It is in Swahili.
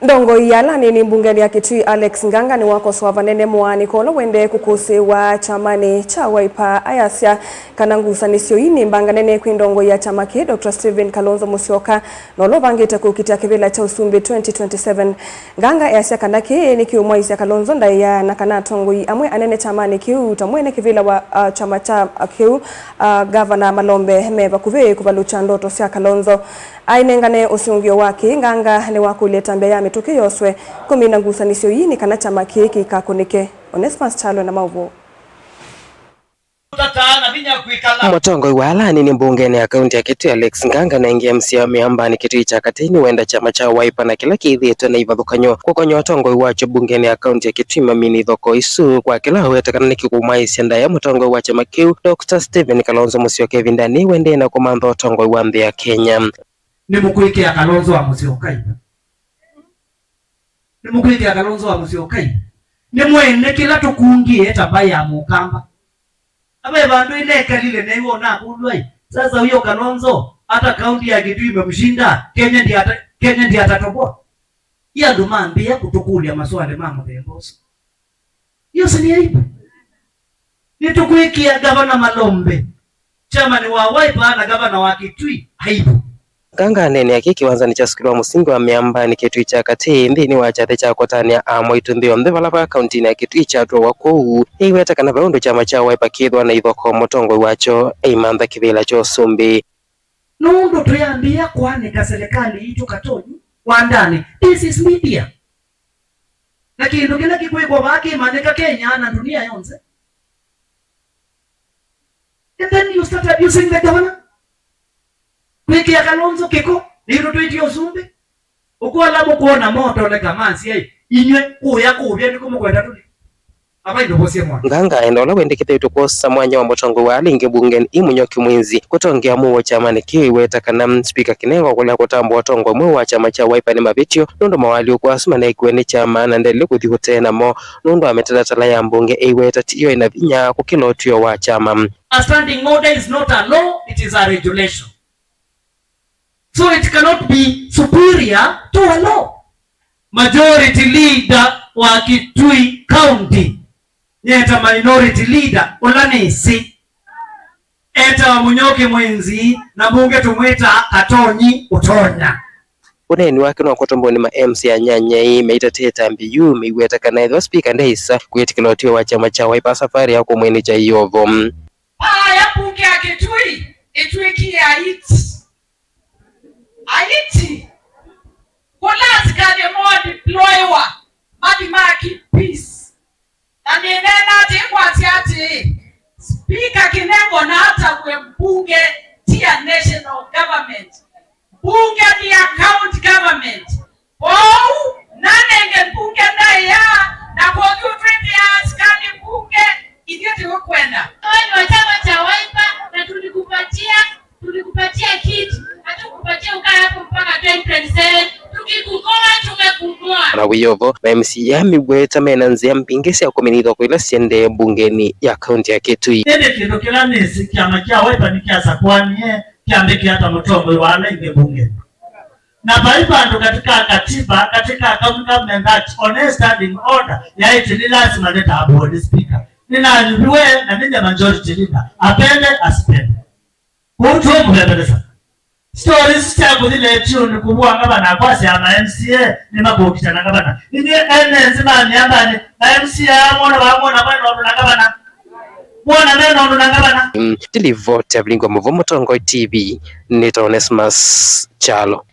Ndongo yala ni mbungeni ya Kitui Alex Nganga ni wako swa nene mwani kono wende kukusi wa chamani cha Wiper ayasya kanangusa nisio ini mbanga nene kwindongo ya chamaki Dr. Stephen Kalonzo Musyoka nolo bangita kukitia kivila cha usumbi 2027 Nganga ayasya kanaki ni kiumwa isya Kalonzo ndaya na kanatongo amwe anene chamani kiu utamwene kivila wa chama cha kiu Governor Malombe meva kuve kuvalucha ndoto siya Kalonzo ainengane usiungio waki Nganga ni wakuleta mbeya metuki yoswe kumina ngusa nisio yini kana chama kiki kakunike Onesmus Chalo na mauvo Motongo wala ni mbungeni ya kaunti ya Kitui Alex Nganga na ingia msia miambani Kitui cha Katini wenda chama cha Wiper na kila kithieto na ivadhukanyo kukonyo watongo iwacho bungeni ya kaunti ya Kitui mamini dhoko isu kwa kila huetakana nikikumaisi nda ya motongo iwacho makiu Dr. Stephen Kalonzo Musyoka vindani wende na kumandho otongo iwambi ya Kenya ni mukwike ya Kalonzo wa Musyoka ni mukwike ya Kalonzo wa Musyoka ni mwene kila tukungie tabai ya mukamba abe bandu ile kalile na hiyo na kulwai sasa huyo Kalonzo hata kaunti ya Kitui imemshinda Kenya ndiye atatoboa ya dumambia kutukulia maswali mama bemboso hiyo si aibu ni tukwike ya Governor Malombe chama ni wa Wiper na Governor wa Kitui aibu Nganga nene yake kiwanza ni cha skulu wa musingi wa miamba ni Kitui cha Katini ndini wa chate cha kotania amo itundio mdhe valapa kaunti na Kitui cha tuwa wakuu iweta kana vaundo chama cha Wiper kidwa na idhoko motongo wacho imandha kivila cho sumbi nundo tuyambia kwani ka serikali hicho katoni wandani this is media lakini ndo kila kikwe kwa wake maneka Kenya na dunia yonze and then you start abusing the governor kwiki ya Kalonzo kiko niro twiti osumbe ukuwa labo kuona moto le kamansi ai inywe kuya kubye ndiko mukwenda tuli abayindo bosie mwa Nganga endola wende kiteto kosa mwanya wa motongo wali inge bungeni imunyoki mwinzi kutongea muwo chama ni kiweta kana speaker kinengo kula kutambo watongo muwo wa chama cha Wiper ni mabitio nundo mawali ukwasuma na ikuwe ni chama na ndele kuthihu tena mo nundo ametetatala ya mbunge iweta tiyo inavinya kukilo tuyo wa chama a standing order is not a law, it is a regulation. So it cannot be superior to a law. Majority leader wa Kitui County yeta minority leader ulanisi eta wa munyoke mwenzi na bunge tumweta Katonyi Utonya uneni wake no kotomboni ma MC ya nyanya hii meita teta mbiyu miweta kana idho speaker ndaisa kuyetikilotio wa chama cha Wiper safari ya kumweni cha Yovo ya bunge ya Kitui itwiki ya Aiti Kolasi kade mo deploy wa Madimaki peace na nenena ati speaker kinengo na hata kwe bunge tia national government bunge tia county government nanenge bunge na ya na kwa kufriti ya askani bunge idioti wakwenda wa chama cha Wiper na tulikupatia kitu hatukupatia ukaa hapo mpaka 2027 tukikukoa tumekukoa na wiyovo MC ya miweta menanzia mpingesi ya kuminidho kuila siende bungeni ya kaunti ya Kitui nene kindo kila nisi kiama kia Wiper ni kia sakwani kiambeki hata motongo wala inge bunge na baibandu katika katiba katika government act on a standing order ya iti ni lazima leta aboard speaker nina aliwe na ninja majority leader apende asipende kutu mbebeleza stories chagu zile tune kubwa ngabana kwasi ama MCA ni mabokita na ngabana ini nzima ni ambani na MCA mwana bamona bano na ngabana mwana neno ndo ngabana tilivote ablingo muvo motongo TV nito Onesmus Chalo.